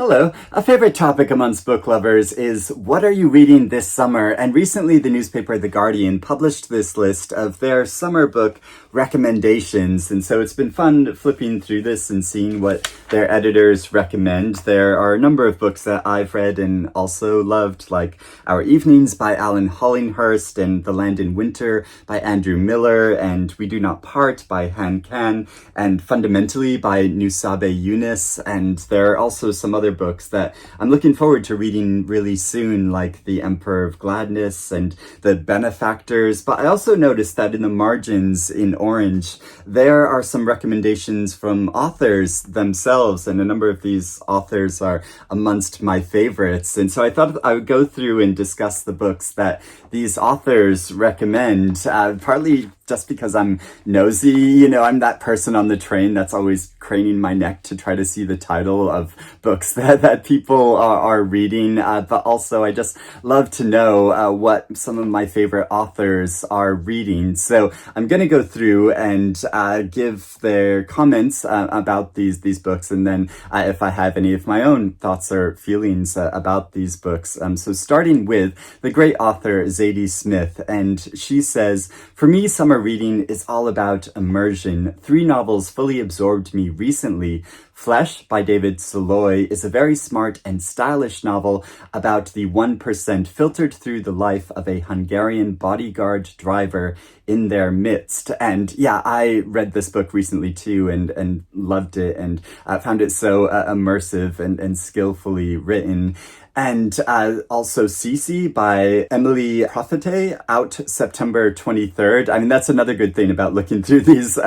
Hello. A favorite topic amongst book lovers is what are you reading this summer? And recently the newspaper The Guardian published this list of their summer book recommendations. And so it's been fun flipping through this and seeing what their editors recommend. There are a number of books that I've read and also loved, like Our Evenings by Alan Hollinghurst and The Land in Winter by Andrew Miller and We Do Not Part by Han Kan and Fundamentally by Nussaibah Younis. And there are also some other books that I'm looking forward to reading really soon, like The Emperor of Gladness and The Benefactors. But I also noticed that in the margins in orange, there are some recommendations from authors themselves, and a number of these authors are amongst my favorites. And so I thought I would go through and discuss the books that these authors recommend, partly just because I'm nosy. I'm that person on the train that's always craning my neck to try to see the title of books that people are reading. But also I just love to know what some of my favorite authors are reading. So I'm going to go through and give their comments about these books. And then if I have any of my own thoughts or feelings about these books. So starting with the great author Zadie Smith. And she says, for me, summer reading is all about immersion. 3 novels fully absorbed me recently. Flesh by David Szalay is a very smart and stylish novel about the 1% filtered through the life of a Hungarian bodyguard driver in their midst. And yeah, I read this book recently too and loved it and found it so immersive and skillfully written. And also Cece by Emmelie Prophete, out September 23rd. I mean, that's another good thing about looking through these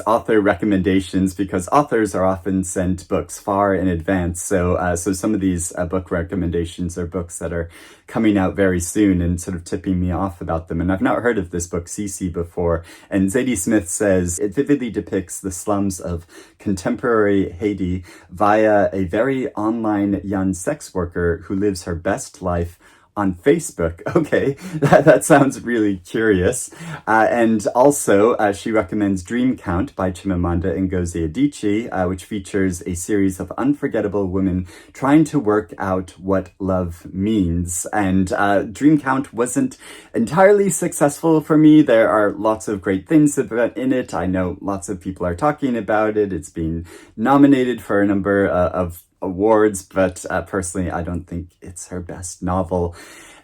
author recommendations, because authors are often sent books far in advance. So some of these book recommendations are books that are coming out very soon and sort of tipping me off about them. And I've not heard of this book, Cece, before. And Zadie Smith says, it vividly depicts the slums of contemporary Haiti via a very online young sex worker who lives her best life on Facebook. Okay, that sounds really curious. And also, she recommends Dream Count by Chimamanda Ngozi Adichie, which features a series of unforgettable women trying to work out what love means. And Dream Count wasn't entirely successful for me. There are lots of great things in it. I know lots of people are talking about it. It's been nominated for a number of awards, but personally, I don't think it's her best novel.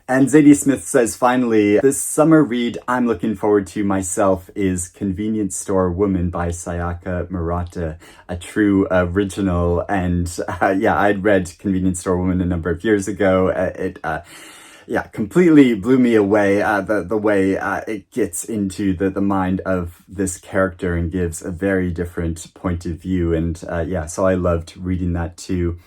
And Zadie Smith says, finally, this summer read I'm looking forward to myself is Convenience Store Woman by Sayaka Murata, a true original. And I'd read Convenience Store Woman a number of years ago. It completely blew me away, the way it gets into the mind of this character and gives a very different point of view. And so I loved reading that too.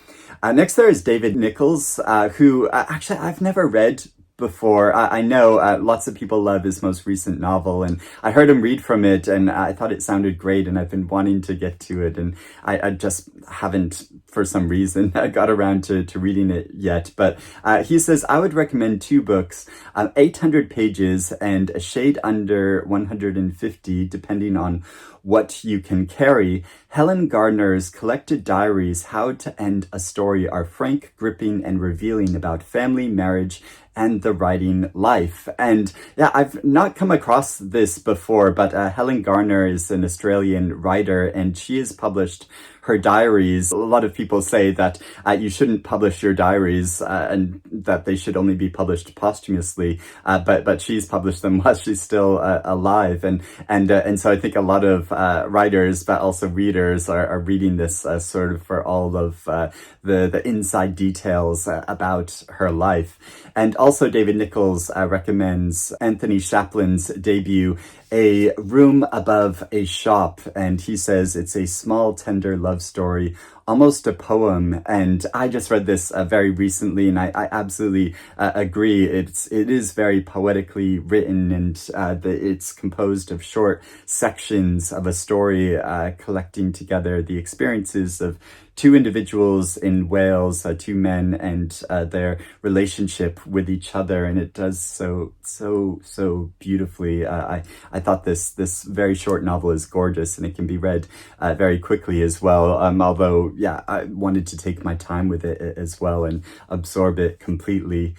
Next there is David Nicholls, who actually I've never read before. I know lots of people love his most recent novel, and I heard him read from it and I thought it sounded great, and I've been wanting to get to it, and I just haven't, for some reason, got around to reading it yet. But he says, I would recommend 2 books, 800 pages and a shade under 150, depending on what you can carry. Helen Garner's collected diaries, How to End a Story, are frank, gripping, and revealing about family, marriage, and the writing life. And I've not come across this before, but Helen Garner is an Australian writer, and she has published her diaries. A lot of people say that you shouldn't publish your diaries and that they should only be published posthumously, but she's published them while she's still alive, and so I think a lot of writers, but also readers, are reading this sort of for all of the inside details about her life. And also David Nicholls recommends Anthony Shapland's debut, A Room Above a Shop, and he says it's a small, tender love story, almost a poem. And I just read this very recently, and I absolutely agree. It is very poetically written, and it's composed of short sections of a story collecting together the experiences of two individuals in Wales, two men, and their relationship with each other, and it does so beautifully. I thought this very short novel is gorgeous, and it can be read very quickly as well. Although, yeah, I wanted to take my time with it as well and absorb it completely.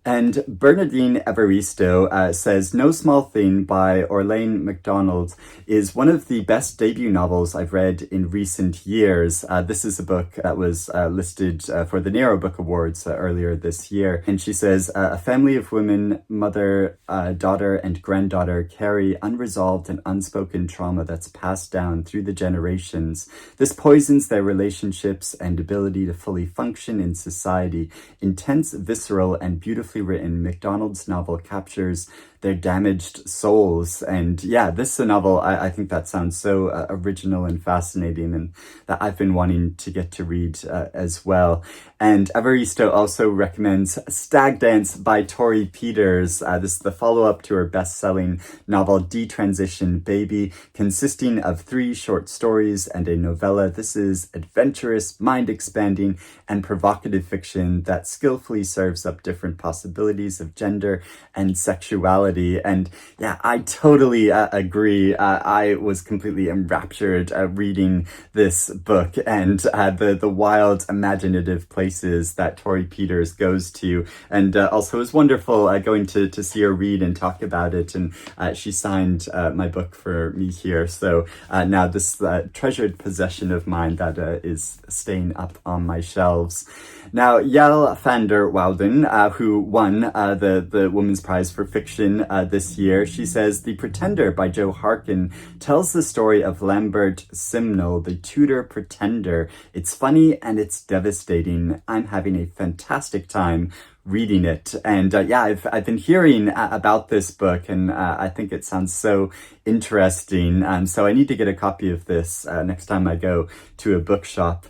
And Bernardine Evaristo says, No Small Thing by Orlaine McDonald is one of the best debut novels I've read in recent years. This is a book that was listed for the Nero Book Awards earlier this year. And she says, a family of women, mother, daughter, and granddaughter carry unresolved and unspoken trauma that's passed down through the generations. This poisons their relationships and ability to fully function in society. Intense, visceral, and beautifully written, McDonald's novel captures their damaged souls. And yeah, this is a novel, I think that sounds so original and fascinating, and that I've been wanting to get to read as well. And Evaristo also recommends Stag Dance by Torrey Peters. This is the follow-up to her best-selling novel Detransition Baby, consisting of 3 short stories and a novella. This is adventurous, mind-expanding, and provocative fiction that skillfully serves up different possibilities of gender and sexuality. And yeah, I totally agree. I was completely enraptured reading this book, and the wild, imaginative places that Torrey Peters goes to. And also it was wonderful going to see her read and talk about it. And she signed my book for me here. So now this treasured possession of mine that is staying up on my shelves. Now, Yael van der Wouden, who won the Women's Prize for Fiction this year, she says, The Pretender by Jo Harkin tells the story of Lambert Simnel, the Tudor pretender. It's funny and it's devastating. I'm having a fantastic time reading it. And yeah, I've been hearing about this book, and I think it sounds so interesting. So I need to get a copy of this next time I go to a bookshop.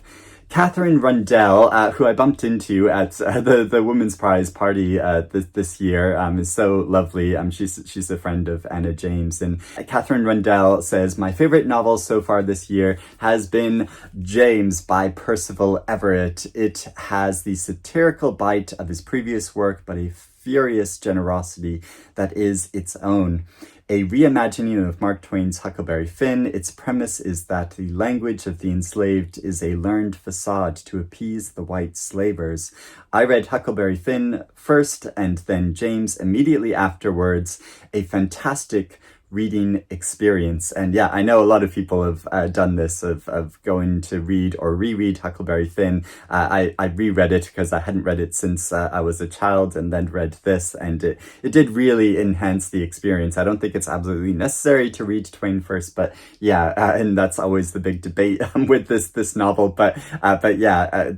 Katherine Rundell, who I bumped into at the Women's Prize party this year, is so lovely. She's a friend of Anna James. And Katherine Rundell says, My favorite novel so far this year has been James by Percival Everett. It has the satirical bite of his previous work, but a furious generosity that is its own. A reimagining of Mark Twain's Huckleberry Finn. Its premise is that the language of the enslaved is a learned facade to appease the white slavers. I read Huckleberry Finn first and then James immediately afterwards. A fantastic reading experience. And yeah, I know a lot of people have done this of going to read or reread Huckleberry Finn. I reread it because I hadn't read it since I was a child, and then read this, and it did really enhance the experience. I don't think it's absolutely necessary to read Twain first, but yeah, and that's always the big debate with this novel. But yeah,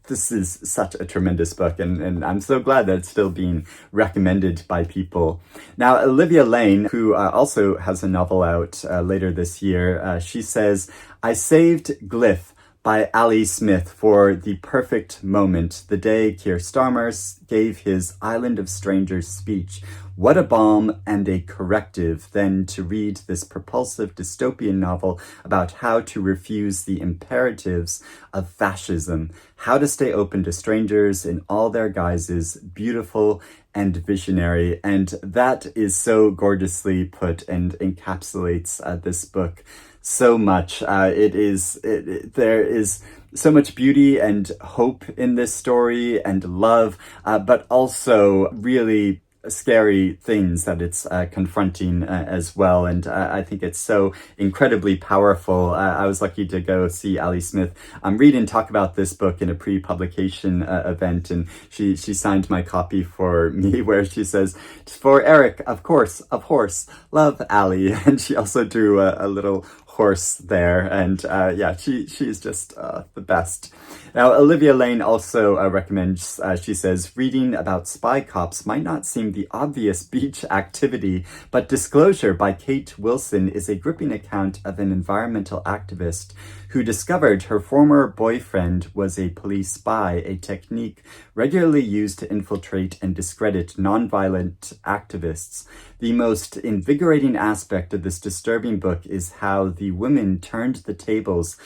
this is such a tremendous book, and I'm so glad that it's still being recommended by people. Now, Olivia Laing, who also has a novel out later this year. She says, I saved Gliff by Zadie Smith for the perfect moment, the day Keir Starmer gave his Island of Strangers speech. What a balm and a corrective then to read this propulsive dystopian novel about how to refuse the imperatives of fascism, how to stay open to strangers in all their guises, beautiful and visionary. And that is so gorgeously put and encapsulates this book so much. There is so much beauty and hope in this story, and love, but also really scary things that it's confronting as well. And I think it's so incredibly powerful. I was lucky to go see Zadie Smith read and talk about this book in a pre-publication event, and she signed my copy for me, where she says, for Eric, of course, love Zadie. And she also drew a little horse there, and yeah, she's just the best. Now, Olivia Laing also recommends, she says, reading about spy cops might not seem the obvious beach activity, but Disclosure by Kate Wilson is a gripping account of an environmental activist who discovered her former boyfriend was a police spy, a technique regularly used to infiltrate and discredit nonviolent activists. The most invigorating aspect of this disturbing book is how the women turned the tables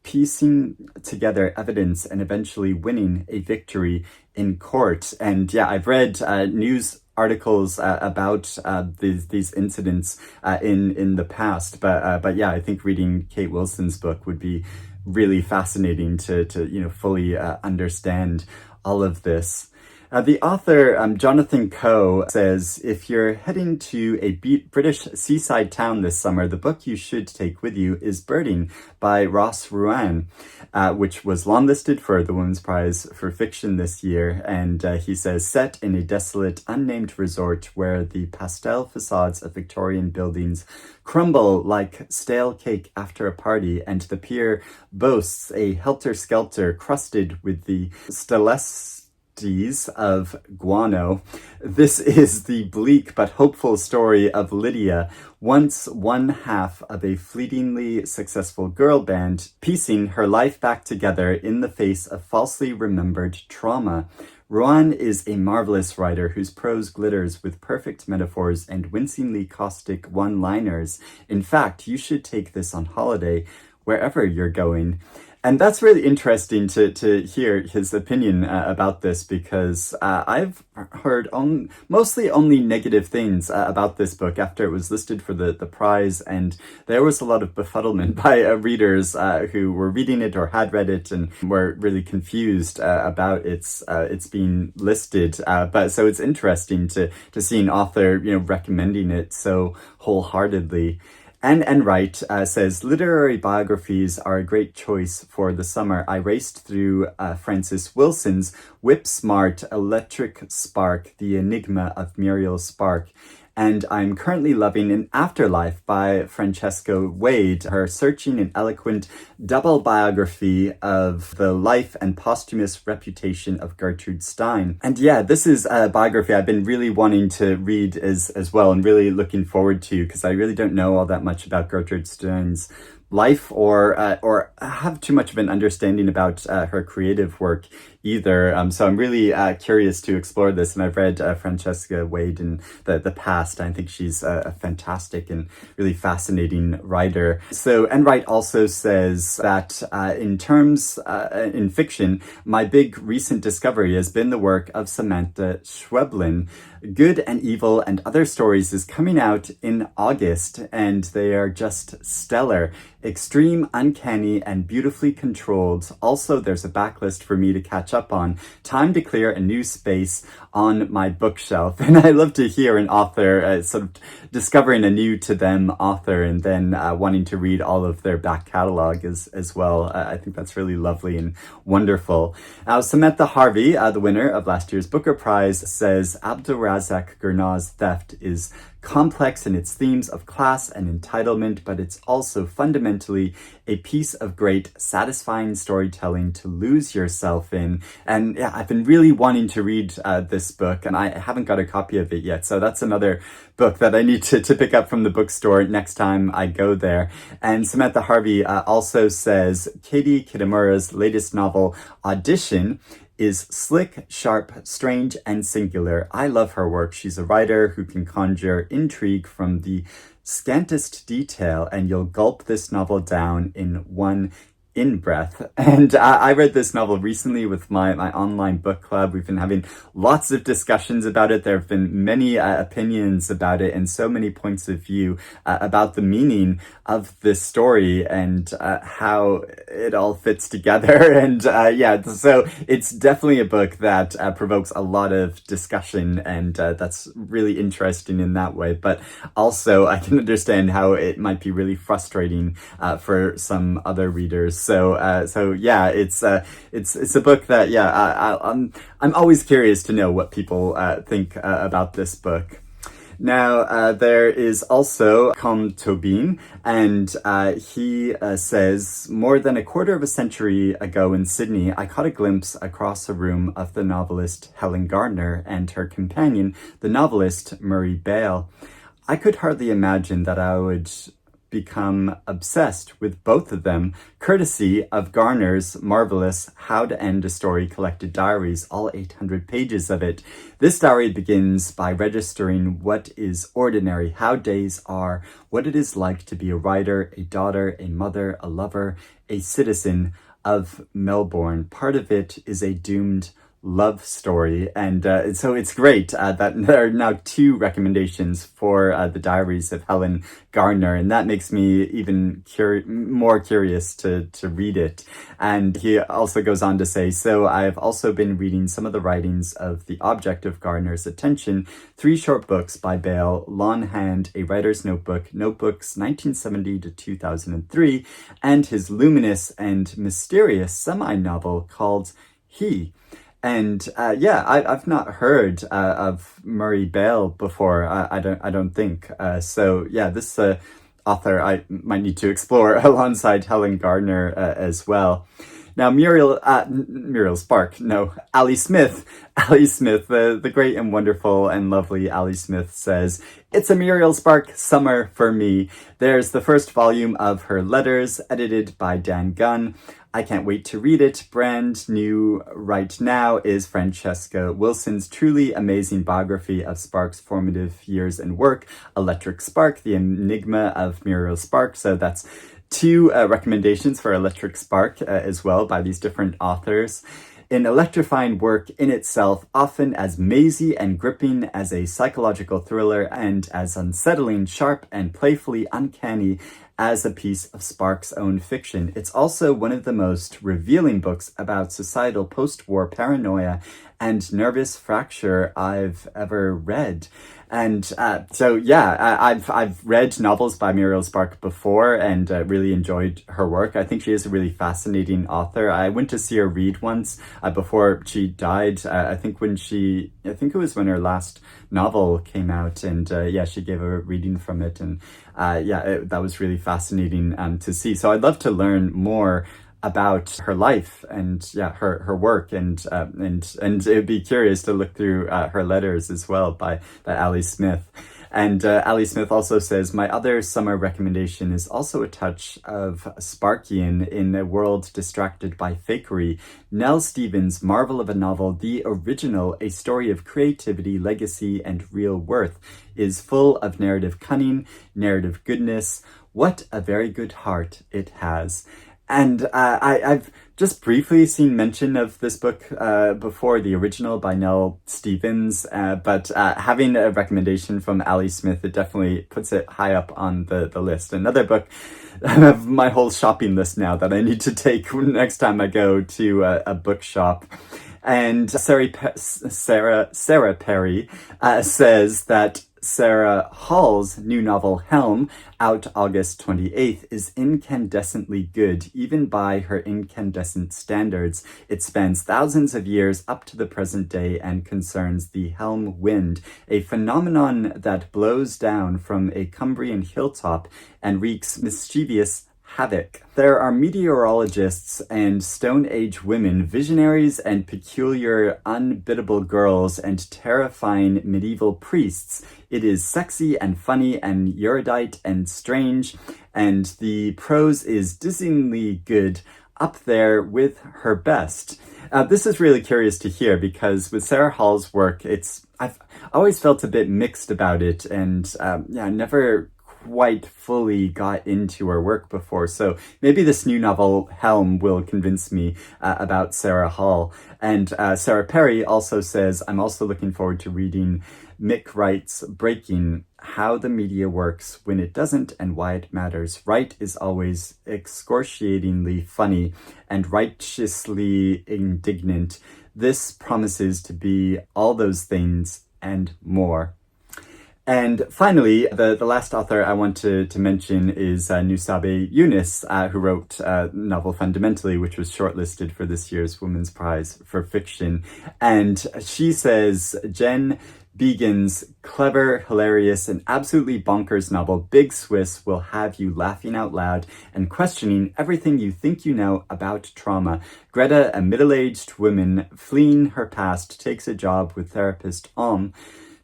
piecing together evidence and eventually winning a victory in court. And yeah, I've read news articles about these incidents in the past, but yeah, I think reading Kate Wilson's book would be really fascinating to fully understand all of this. The author, Jonathan Coe, says, if you're heading to a British seaside town this summer, the book you should take with you is Birding by Ross Ruane, which was longlisted for the Women's Prize for Fiction this year. And he says, set in a desolate, unnamed resort where the pastel facades of Victorian buildings crumble like stale cake after a party, and the pier boasts a helter-skelter crusted with the of guano. This is the bleak but hopeful story of Lydia, once one half of a fleetingly successful girl band, piecing her life back together in the face of falsely remembered trauma. Ruane is a marvelous writer whose prose glitters with perfect metaphors and wincingly caustic one-liners. In fact, you should take this on holiday, wherever you're going. And that's really interesting to hear his opinion about this, because I've heard mostly only negative things about this book after it was listed for the prize, and there was a lot of befuddlement by readers who were reading it or had read it and were really confused about its being listed. But so it's interesting to see an author recommending it so wholeheartedly. And Enright says, literary biographies are a great choice for the summer. I raced through Frances Wilson's whip-smart Electric Spark, The Enigma of Muriel Spark. And I'm currently loving An Afterlife by Francesca Wade, her searching and eloquent double biography of the life and posthumous reputation of Gertrude Stein. And yeah, this is a biography I've been really wanting to read as well, and really looking forward to, because I really don't know all that much about Gertrude Stein's life or have too much of an understanding about her creative work either. So I'm really curious to explore this, and I've read Francesca Wade in the past. I think she's a fantastic and really fascinating writer. So Enright also says that in fiction, my big recent discovery has been the work of Samantha Schweblin. Good and Evil and Other Stories is coming out in August, and they are just stellar. Extreme, uncanny, and beautifully controlled. Also, there's a backlist for me to catch up on. Time to clear a new space on my bookshelf. And I love to hear an author sort of discovering a new to them author and then wanting to read all of their back catalog as well. I think that's really lovely and wonderful. Samantha Harvey, the winner of last year's Booker Prize, says Abdulrazak Gurnah's Theft is complex in its themes of class and entitlement, but it's also fundamentally a piece of great, satisfying storytelling to lose yourself in. And yeah, I've been really wanting to read this book, and I haven't got a copy of it yet. So that's another book that I need to pick up from the bookstore next time I go there. And Samantha Harvey also says Katie Kitamura's latest novel, Audition, is slick, sharp, strange, and singular. I love her work. She's a writer who can conjure intrigue from the scantest detail, and you'll gulp this novel down in one in-breath. And I read this novel recently with my online book club. We've been having lots of discussions about it. There have been many opinions about it and so many points of view about the meaning of this story and how it all fits together. And yeah, so it's definitely a book that provokes a lot of discussion, and that's really interesting in that way. But also I can understand how it might be really frustrating for some other readers. So yeah, it's a book that I'm always curious to know what people think about this book. Now, there is also Colm Toibin, and he says, more than a quarter of a century ago in Sydney, I caught a glimpse across a room of the novelist Helen Garner and her companion, the novelist Murray Bale. I could hardly imagine that I would become obsessed with both of them, courtesy of Garner's marvelous How to End a Story collected diaries, all 800 pages of it. This diary begins by registering what is ordinary, how days are, what it is like to be a writer, a daughter, a mother, a lover, a citizen of Melbourne. Part of it is a doomed love story, and so it's great that there are now 2 recommendations for the diaries of Helen Garner, and that makes me even more curious to read it. And he also goes on to say, so I've also been reading some of the writings of the object of Garner's attention, 3 short books by Bale, Longhand, A Writer's Notebook, Notebooks 1970 to 2003, and his luminous and mysterious semi-novel called He. And I've not heard of Murray Bale before. I don't think so. Yeah, this author I might need to explore alongside Helen Garner as well. Now, Ali Smith, the great and wonderful and lovely Ali Smith says, it's a Muriel Spark summer for me. There's the first volume of her letters, edited by Dan Gunn. I can't wait to read it. Brand new right now is Francesca Wilson's truly amazing biography of Spark's formative years and work, Electric Spark, The Enigma of Muriel Spark. So that's 2 recommendations for Electric Spark as well by these different authors. An electrifying work in itself, often as mazy and gripping as a psychological thriller and as unsettling, sharp, and playfully uncanny as a piece of Spark's own fiction. It's also one of the most revealing books about societal post-war paranoia and nervous fracture I've ever read. And I've read novels by Muriel Spark before and really enjoyed her work. I think she is a really fascinating author. I went to see her read once before she died. I think it was when her last novel came out, and she gave a reading from it, and that was really fascinating to see. So I'd love to learn more about her life and her work, and it'd be curious to look through her letters as well by Ali Smith. And Ali Smith also says, my other summer recommendation is also a touch of Sparkian in a world distracted by fakery. Nell Stevens' marvel of a novel, The Original, a story of creativity, legacy, and real worth, is full of narrative cunning, narrative goodness. What a very good heart it has. And I've just briefly seen mention of this book before, The Original by Nell Stevens, but having a recommendation from Ali Smith, it definitely puts it high up on the list. Another book, I have my whole shopping list now that I need to take next time I go to a bookshop. And Sarah Perry says that Sarah Hall's new novel, Helm, out August 28th, is incandescently good, even by her incandescent standards. It spans thousands of years up to the present day and concerns the Helm wind, a phenomenon that blows down from a Cumbrian hilltop and wreaks mischievous havoc. There are meteorologists and Stone Age women, visionaries and peculiar, unbiddable girls, and terrifying medieval priests. It is sexy and funny and erudite and strange, and the prose is dizzyingly good, up there with her best. This is really curious to hear, because with Sarah Hall's work, I've always felt a bit mixed about it, and never quite fully got into her work before. So maybe this new novel, Helm, will convince me about Sarah Hall. And Sarah Perry also says, I'm also looking forward to reading Mick Wright's Breaking, How the Media Works When It Doesn't and Why It Matters. Wright is always excruciatingly funny and righteously indignant. This promises to be all those things and more. And finally, the last author I want to mention is Nussaibah Younis, who wrote novel Fundamentally, which was shortlisted for this year's Women's Prize for Fiction. And she says, Jen Began's clever, hilarious, and absolutely bonkers novel, Big Swiss, will have you laughing out loud and questioning everything you think you know about trauma. Greta, a middle-aged woman fleeing her past, takes a job with therapist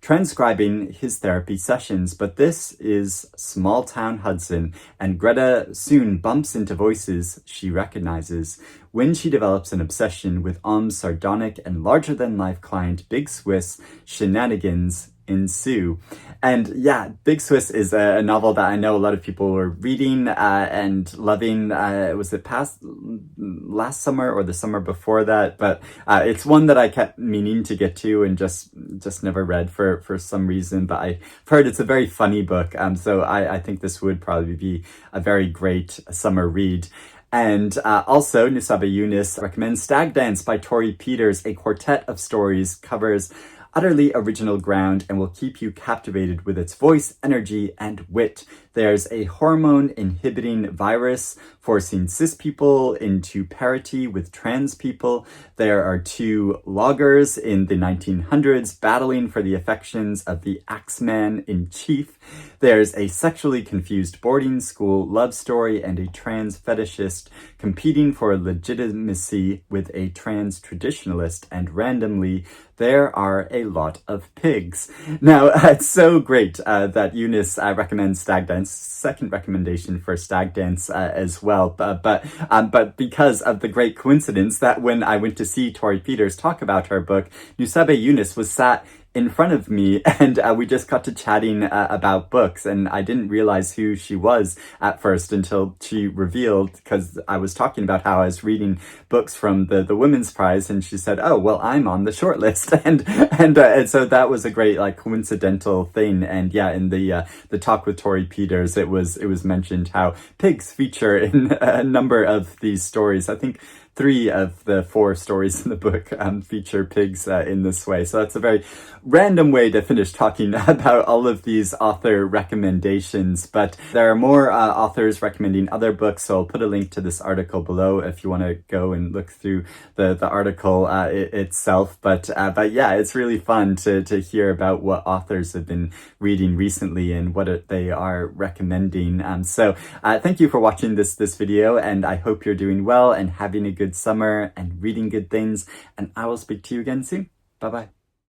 transcribing his therapy sessions. But this is Small Town Hudson, and Greta soon bumps into voices she recognizes when she develops an obsession with Om's sardonic and larger-than-life client Big Swiss. Shenanigans ensue. And yeah, Big Swiss is a novel that I know a lot of people were reading and loving. Was it past last summer or the summer before that? But it's one that I kept meaning to get to and just never read for some reason. But I've heard it's a very funny book. So I think this would probably be a very great summer read. And also, Nussaibah Younis recommends Stag Dance by Torrey Peters. A quartet of stories, covers utterly original ground and will keep you captivated with its voice, energy, and wit. There's a hormone-inhibiting virus forcing cis people into parity with trans people. There are two loggers in the 1900s battling for the affections of the Axeman in chief. There's a sexually confused boarding school love story and a trans fetishist competing for legitimacy with a trans traditionalist, and randomly, there are a lot of pigs. Now, it's so great that Younis recommends Stag Dance. Second recommendation for Stag Dance as well. But because of the great coincidence that when I went to see Torrey Peters talk about her book, Nussaibah Younis was sat in front of me, and we just got to chatting about books, and I didn't realize who she was at first until she revealed, because I was talking about how I was reading books from the Women's Prize, and she said, "Oh, well, I'm on the short list," and so that was a great coincidental thing. And yeah, in the talk with Torrey Peters, it was mentioned how pigs feature in a number of these stories. I think 3 of the 4 stories in the book feature pigs in this way. So that's a very random way to finish talking about all of these author recommendations. But there are more authors recommending other books, so I'll put a link to this article below if you want to go and look through the article itself. But yeah, it's really fun to hear about what authors have been reading recently and what they are recommending. So thank you for watching this video, and I hope you're doing well and having a good summer and reading good things, and I will speak to you again soon. Bye bye.